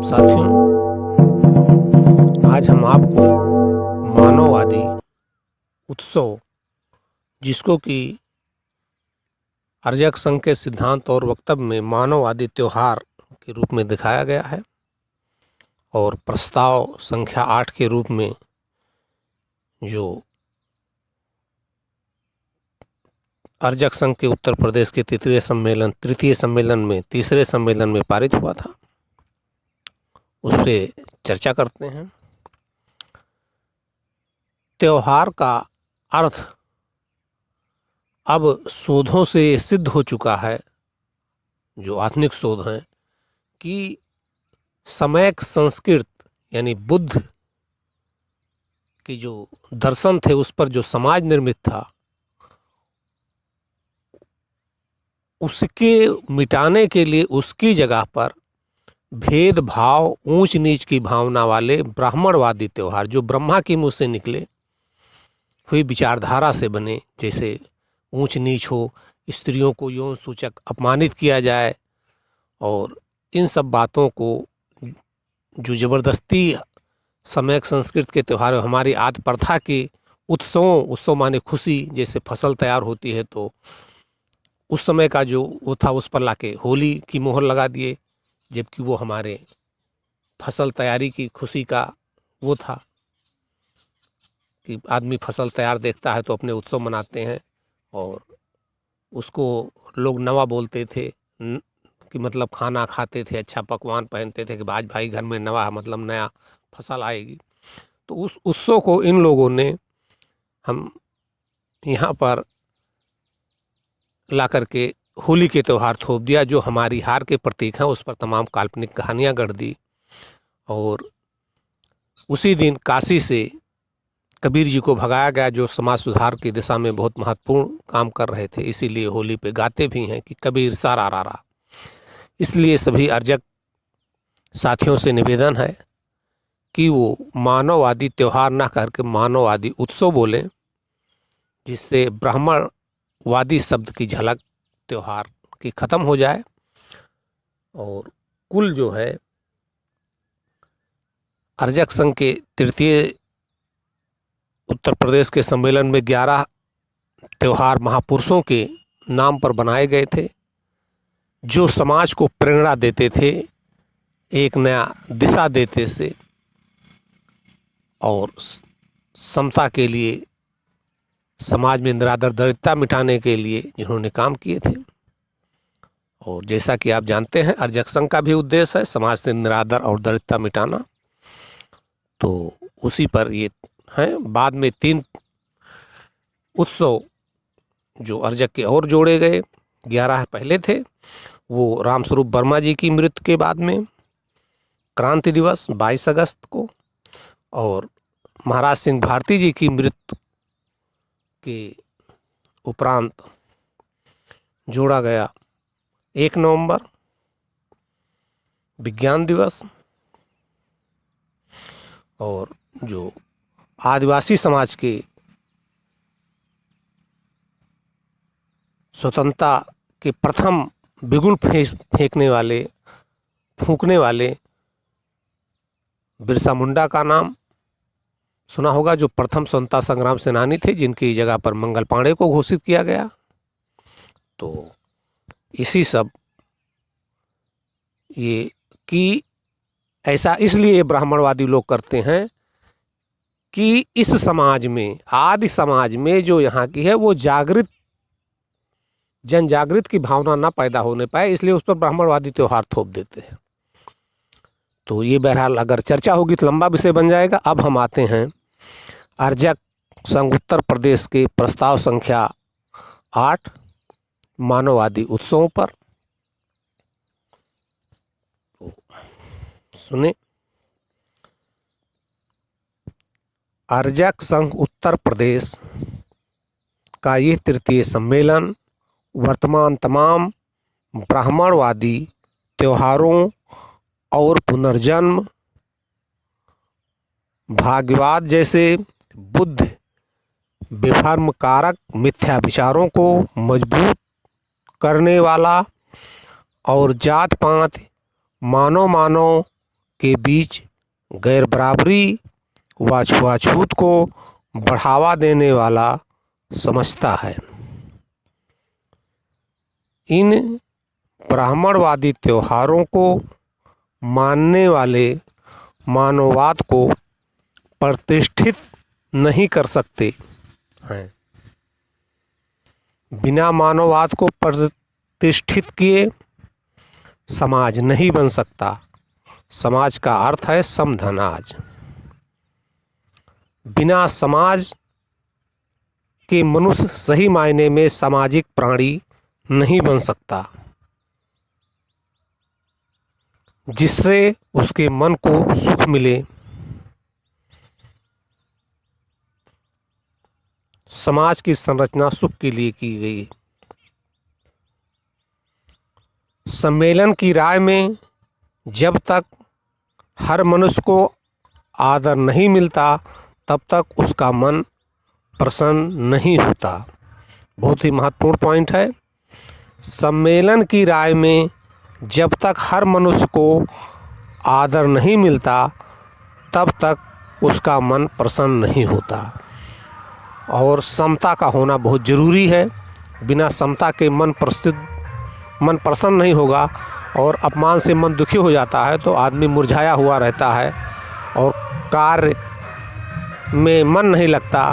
साथियों, आज हम आपको मानववादी उत्सव, जिसको कि आर्यक संघ के सिद्धांत और वक्तव्य में मानववादी त्योहार के रूप में दिखाया गया है और प्रस्ताव संख्या 8 के रूप में जो आर्यक संघ के उत्तर प्रदेश के तृतीय सम्मेलन में तीसरे सम्मेलन में पारित हुआ था, उस पर चर्चा करते हैं। त्योहार का अर्थ अब शोधों से सिद्ध हो चुका है, जो आधुनिक शोध हैं, कि समयक संस्कृत यानी बुद्ध की जो दर्शन थे उस पर जो समाज निर्मित था, उसके मिटाने के लिए उसकी जगह पर भेदभाव, ऊंच नीच की भावना वाले ब्राह्मणवादी त्योहार, जो ब्रह्मा की मुँह से निकले हुई विचारधारा से बने, जैसे ऊंच नीच हो, स्त्रियों को यौन सूचक अपमानित किया जाए, और इन सब बातों को जो ज़बरदस्ती समयक संस्कृत के त्यौहार, हमारी आदि प्रथा के उत्सव माने खुशी, जैसे फसल तैयार होती है तो उस समय का जो वो था उस पर लाके होली की मोहर लगा दिए, जबकि वो हमारे फसल तैयारी की खुशी का वो था कि आदमी फसल तैयार देखता है तो अपने उत्सव मनाते हैं, और उसको लोग नवा बोलते थे कि मतलब खाना खाते थे, अच्छा पकवान पहनते थे कि आज भाई घर में नवा मतलब नया फसल आएगी। तो उस उत्सव को इन लोगों ने हम यहाँ पर ला करके होली के त्यौहार थोप दिया, जो हमारी हार के प्रतीक हैं। उस पर तमाम काल्पनिक कहानियाँ गढ़ दी, और उसी दिन काशी से कबीर जी को भगाया गया, जो समाज सुधार की दिशा में बहुत महत्वपूर्ण काम कर रहे थे। इसीलिए होली पे गाते भी हैं कि कबीर सारा रा। इसलिए सभी अर्जक साथियों से निवेदन है कि वो मानववादी त्योहार ना करके मानववादी उत्सव बोलें, जिससे ब्राह्मणवादी शब्द की झलक त्योहार की ख़त्म हो जाए। और कुल जो है आर्यक संघ के तृतीय उत्तर प्रदेश के सम्मेलन में 11 त्योहार महापुरुषों के नाम पर बनाए गए थे, जो समाज को प्रेरणा देते थे, एक नया दिशा देते से, और समता के लिए, समाज में निरादर दरिद्रता मिटाने के लिए जिन्होंने काम किए थे। और जैसा कि आप जानते हैं, आर्यक संघ का भी उद्देश्य है समाज से निरादर और दरिद्रता मिटाना, तो उसी पर ये हैं। बाद में 3 उत्सव जो आर्यक के और जोड़े गए, 11 पहले थे, वो रामस्वरूप वर्मा जी की मृत्यु के बाद में क्रांति दिवस 22 अगस्त को, और महाराज सिंह भारती जी की मृत्यु के उपरांत जोड़ा गया 1 नवंबर विज्ञान दिवस, और जो आदिवासी समाज के स्वतंत्रता के प्रथम बिगुल फेंकने वाले, फूंकने वाले बिरसा मुंडा का नाम सुना होगा, जो प्रथम स्वतंत्रता संग्राम सेनानी थे, जिनकी जगह पर मंगल पांडे को घोषित किया गया। तो इसी सब ये कि ऐसा इसलिए ब्राह्मणवादी लोग करते हैं कि इस समाज में, आदि समाज में जो यहाँ की है, वो जन जागृत की भावना ना पैदा होने पाए, इसलिए उस पर ब्राह्मणवादी त्योहार थोप देते हैं। तो ये बहरहाल अगर चर्चा होगी तो लंबा विषय बन जाएगा। अब हम आते हैं आर्यक संघ उत्तर प्रदेश के प्रस्ताव संख्या 8 मानववादी उत्सवों पर। तो सुने, आर्यक संघ उत्तर प्रदेश का ये तृतीय सम्मेलन वर्तमान तमाम ब्राह्मणवादी त्योहारों और पुनर्जन्म, भाग्यवाद जैसे बुद्ध विभ्रमकारक मिथ्या विचारों को मजबूत करने वाला और जात पात मानव के बीच गैर बराबरी व छुआछूत को बढ़ावा देने वाला समझता है। इन ब्राह्मणवादी त्योहारों को मानने वाले मानववाद को प्रतिष्ठित नहीं कर सकते हैं। बिना मानववाद को प्रतिष्ठित किए समाज नहीं बन सकता। समाज का अर्थ है समधनाज। बिना समाज के मनुष्य सही मायने में सामाजिक प्राणी नहीं बन सकता, जिससे उसके मन को सुख मिले। समाज की संरचना सुख के लिए की गई। सम्मेलन की राय में जब तक हर मनुष्य को आदर नहीं मिलता तब तक उसका मन प्रसन्न नहीं होता। बहुत ही महत्वपूर्ण पॉइंट है। सम्मेलन की राय में जब तक हर मनुष्य को आदर नहीं मिलता तब तक उसका मन प्रसन्न नहीं होता। और समता का होना बहुत ज़रूरी है। बिना समता के मन प्रसन्न नहीं होगा और अपमान से मन दुखी हो जाता है तो आदमी मुरझाया हुआ रहता है और कार्य में मन नहीं लगता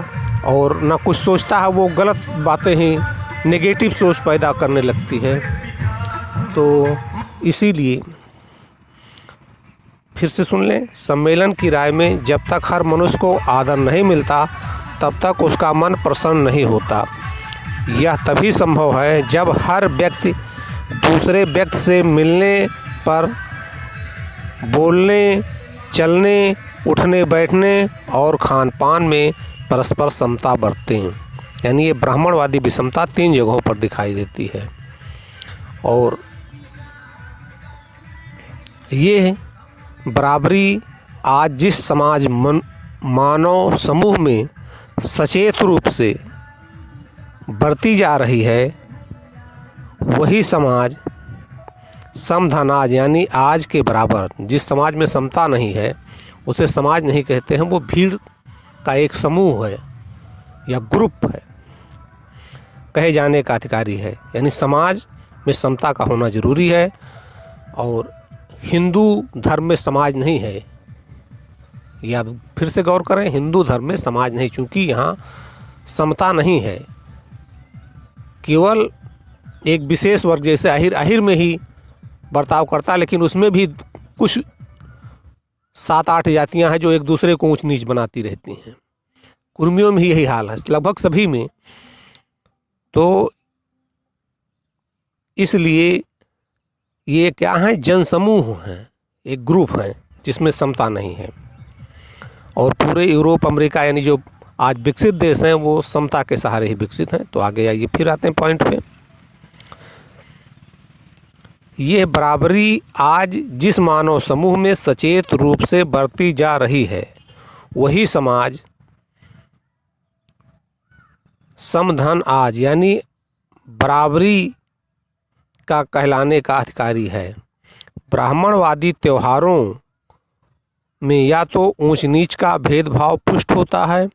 और न कुछ सोचता है। वो गलत बातें ही नेगेटिव सोच पैदा करने लगती है। तो इसीलिए फिर से सुन लें, सम्मेलन की राय में जब तक हर मनुष्य को आदर नहीं मिलता तब तक उसका मन प्रसन्न नहीं होता। यह तभी संभव है जब हर व्यक्ति दूसरे व्यक्ति से मिलने पर बोलने, चलने, उठने बैठने और खान पान में परस्पर समता बरतते हैं। यानी ये ब्राह्मणवादी विषमता 3 जगहों पर दिखाई देती है। और ये बराबरी आज जिस समाज मानव समूह में सचेत रूप से बढ़ती जा रही है, वही समाज समधनाज यानी आज के बराबर। जिस समाज में समता नहीं है उसे समाज नहीं कहते हैं, वो भीड़ का एक समूह है या ग्रुप है कहे जाने का अधिकारी है। यानी समाज में समता का होना ज़रूरी है। और हिंदू धर्म में समाज नहीं है, या फिर से गौर करें, हिंदू धर्म में समाज नहीं, चूँकि यहाँ समता नहीं है। केवल एक विशेष वर्ग जैसे आहिर में ही बर्ताव करता है, लेकिन उसमें भी कुछ 7-8 जातियां हैं जो एक दूसरे को ऊंच नीच बनाती रहती हैं। कुर्मियों में ही यही हाल है, लगभग सभी में। तो इसलिए ये क्या है, जनसमूह हैं, एक ग्रुप है जिसमें समता नहीं है। और पूरे यूरोप, अमेरिका यानी जो आज विकसित देश हैं वो समता के सहारे ही विकसित हैं। तो आगे आइए, फिर आते हैं पॉइंट पे। ये बराबरी आज जिस मानव समूह में सचेत रूप से बढ़ती जा रही है, वही समाज समधन आज यानी बराबरी का कहलाने का अधिकारी है। ब्राह्मणवादी त्योहारों में या तो ऊंच नीच का भेदभाव पुष्ट होता है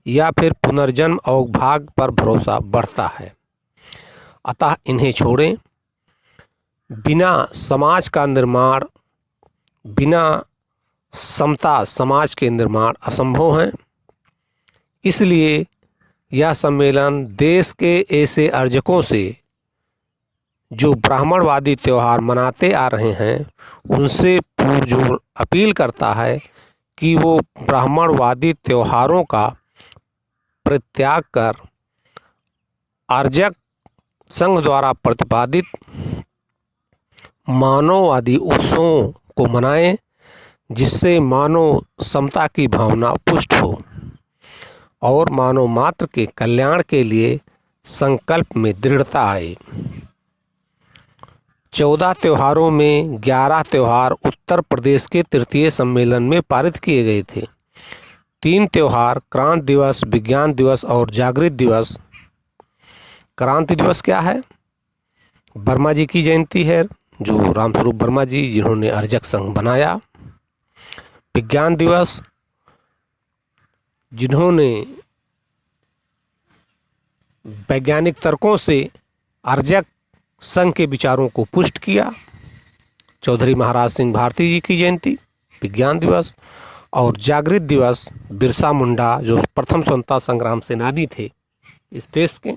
या फिर पुनर्जन्म और भाग पर भरोसा बढ़ता है। अतः इन्हें छोड़ें। बिना समाज का निर्माण, बिना समता समाज के निर्माण असंभव है। इसलिए यह सम्मेलन देश के ऐसे अर्जकों से जो ब्राह्मणवादी त्यौहार मनाते आ रहे हैं उनसे पुरजोर अपील करता है कि वो ब्राह्मणवादी त्योहारों का परित्याग कर अर्जक संघ द्वारा प्रतिपादित मानववादी उत्सवों को मनाएं, जिससे मानव समता की भावना पुष्ट हो और मानव मात्र के कल्याण के लिए संकल्प में दृढ़ता आए। 14 त्योहारों में 11 त्योहार उत्तर प्रदेश के तृतीय सम्मेलन में पारित किए गए थे। 3 त्योहार क्रांति दिवस, विज्ञान दिवस और जागृत दिवस। क्रांति दिवस क्या है? वर्मा जी की जयंती है, जो रामस्वरूप वर्मा जी जिन्होंने अर्जक संघ बनाया। विज्ञान दिवस जिन्होंने वैज्ञानिक तर्कों से अर्जक संघ के विचारों को पुष्ट किया। चौधरी महाराज सिंह भारती जी की जयंती विज्ञान दिवस। और जागृत दिवस बिरसा मुंडा जो प्रथम स्वतंत्रता संग्राम सेनानी थे इस देश के,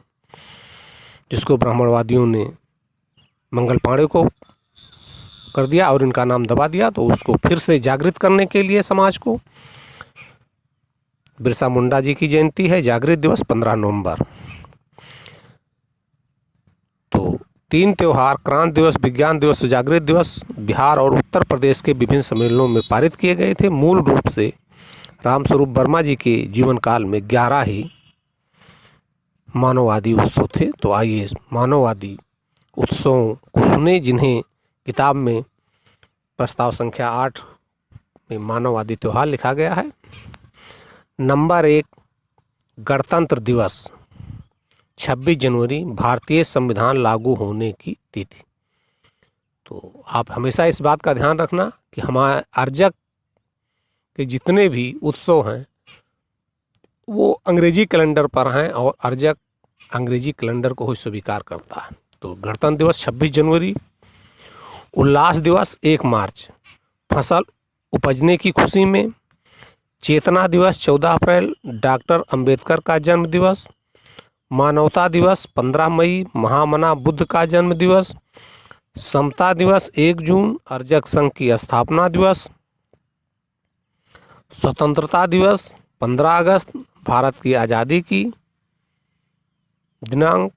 जिसको ब्राह्मणवादियों ने मंगल पांडे को कर दिया और इनका नाम दबा दिया, तो उसको फिर से जागृत करने के लिए समाज को बिरसा मुंडा जी की जयंती है। जागृत दिवस 15 नवंबर। तो 3 त्यौहार क्रांति दिवस, विज्ञान दिवस, जागृत दिवस बिहार और उत्तर प्रदेश के विभिन्न सम्मेलनों में पारित किए गए थे। मूल रूप से रामस्वरूप वर्मा जी के जीवन काल में 11 ही मानववादी उत्सव थे। तो आइए मानववादी उत्सवों को सुने, जिन्हें किताब में प्रस्ताव संख्या 8 में मानववादी त्यौहार लिखा गया है। नंबर 1, गणतंत्र दिवस 26 जनवरी, भारतीय संविधान लागू होने की तिथि। तो आप हमेशा इस बात का ध्यान रखना कि हमारे अर्जक के जितने भी उत्सव हैं वो अंग्रेजी कैलेंडर पर हैं और अर्जक अंग्रेजी कैलेंडर को ही स्वीकार करता है। तो गणतंत्र दिवस 26 जनवरी। उल्लास दिवस 1 मार्च, फसल उपजने की खुशी में। चेतना दिवस 14 अप्रैल, डॉक्टर अंबेडकर का जन्म दिवस। मानवता दिवस 15 मई, महामना बुद्ध का जन्म दिवस। समता दिवस 1 जून, अर्जक संघ की स्थापना दिवस। स्वतंत्रता दिवस 15 अगस्त, भारत की आज़ादी की दिनांक।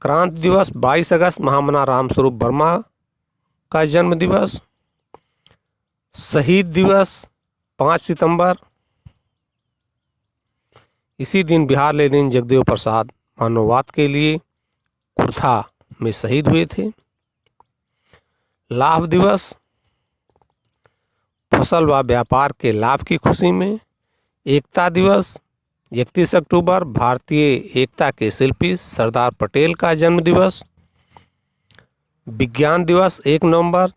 क्रांति दिवस 22 अगस्त, महामना रामस्वरूप वर्मा का जन्म दिवस। शहीद दिवस 5 सितंबर, इसी दिन बिहार लेनिन जगदेव प्रसाद मानववाद के लिए कुर्था में शहीद हुए थे। लाभ दिवस, फसल व व्यापार के लाभ की खुशी में। एकता दिवस 31 अक्टूबर, भारतीय एकता के शिल्पी सरदार पटेल का जन्म दिवस। विज्ञान दिवस 1 नवंबर,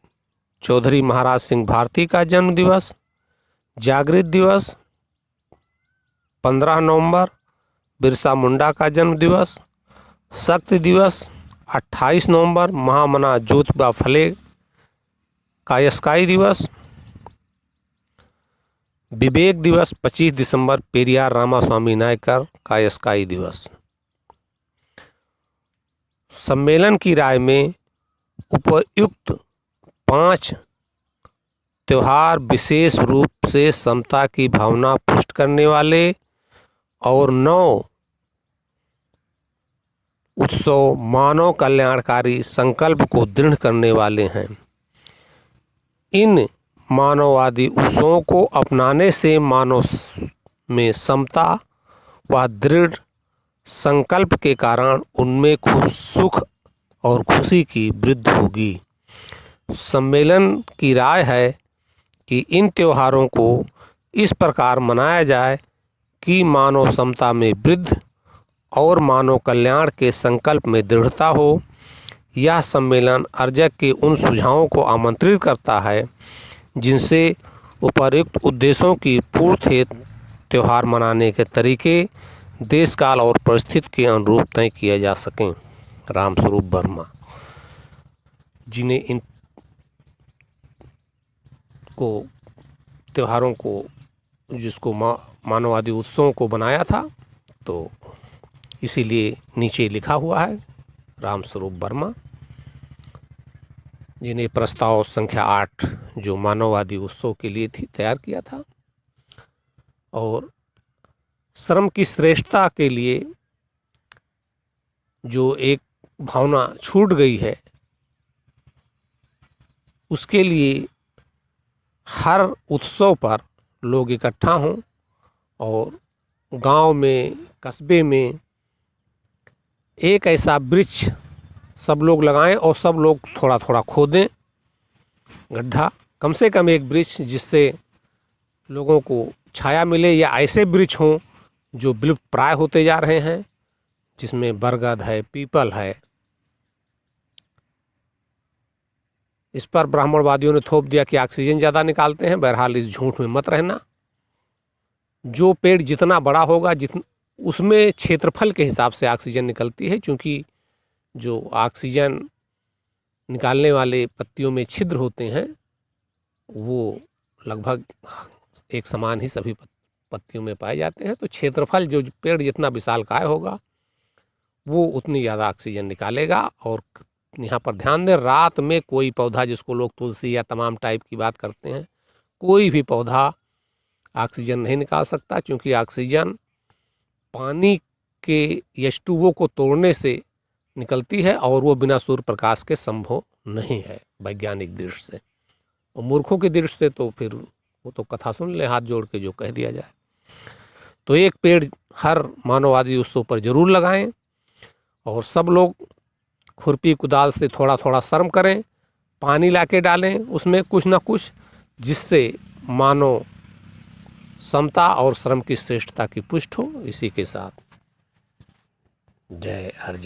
चौधरी महाराज सिंह भारती का जन्म दिवस। जागृत दिवस 15 नवंबर, बिरसा मुंडा का जन्म दिवस। शक्ति दिवस 28 नवंबर, महामना ज्योतिबा फुले का स्काई दिवस। विवेक दिवस 25 दिसंबर, पेरियार रामास्वामी नायकर का स्काई दिवस। सम्मेलन की राय में उपयुक्त 5 त्यौहार विशेष रूप से समता की भावना पुष्ट करने वाले और 9 उत्सव मानव कल्याणकारी संकल्प को दृढ़ करने वाले हैं। इन मानववादी उत्सवों को अपनाने से मानव में समता व दृढ़ संकल्प के कारण उनमें सुख और खुशी की वृद्धि होगी। सम्मेलन की राय है कि इन त्योहारों को इस प्रकार मनाया जाए कि मानव समता में वृद्धि और मानव कल्याण के संकल्प में दृढ़ता हो। यह सम्मेलन अर्जक के उन सुझावों को आमंत्रित करता है जिनसे उपर्युक्त उद्देश्यों की पूर्ति हेतु त्यौहार मनाने के तरीके देश काल और परिस्थिति के अनुरूप तय किए जा सकें। रामस्वरूप वर्मा जिन्हें इन को त्योहारों को जिसको मानववादी उत्सवों को बनाया था, तो इसीलिए नीचे लिखा हुआ है रामस्वरूप वर्मा, जिन्हें प्रस्ताव संख्या 8 जो मानववादी उत्सव के लिए थी तैयार किया था। और श्रम की श्रेष्ठता के लिए जो एक भावना छूट गई है उसके लिए हर उत्सव पर लोग इकट्ठा हों और गांव में कस्बे में एक ऐसा वृक्ष सब लोग लगाएं और सब लोग थोड़ा थोड़ा खोदें गड्ढा, कम से कम एक वृक्ष जिससे लोगों को छाया मिले, या ऐसे वृक्ष हों जो विलुप्त प्राय होते जा रहे हैं जिसमें बरगद है, पीपल है, इस पर ब्राह्मणवादियों ने थोप दिया कि ऑक्सीजन ज़्यादा निकालते हैं। बहरहाल इस झूठ में मत रहना। जो पेड़ जितना बड़ा होगा उसमें क्षेत्रफल के हिसाब से ऑक्सीजन निकलती है, क्योंकि जो ऑक्सीजन निकालने वाले पत्तियों में छिद्र होते हैं वो लगभग एक समान ही सभी पत्तियों में पाए जाते हैं। तो क्षेत्रफल जो पेड़ जितना विशालकाय होगा वो उतनी ज़्यादा ऑक्सीजन निकालेगा। और यहाँ पर ध्यान दें, रात में कोई पौधा, जिसको लोग तुलसी या तमाम टाइप की बात करते हैं, कोई भी पौधा ऑक्सीजन नहीं निकाल सकता, क्योंकि ऑक्सीजन पानी के H2O को तोड़ने से निकलती है और वो बिना सूर्य प्रकाश के संभव नहीं है वैज्ञानिक दृष्टि से। और मूर्खों की दृष्टि से तो फिर वो तो कथा सुन ले हाथ जोड़ के जो कह दिया जाए। तो एक पेड़ हर मानववादी उत्सव पर जरूर लगाएं और सब लोग खुरपी कुदाल से थोड़ा थोड़ा श्रम करें, पानी लाके डालें उसमें कुछ ना कुछ, जिससे मानव समता और श्रम की श्रेष्ठता की पुष्टि हो। इसी के साथ जय हर जय।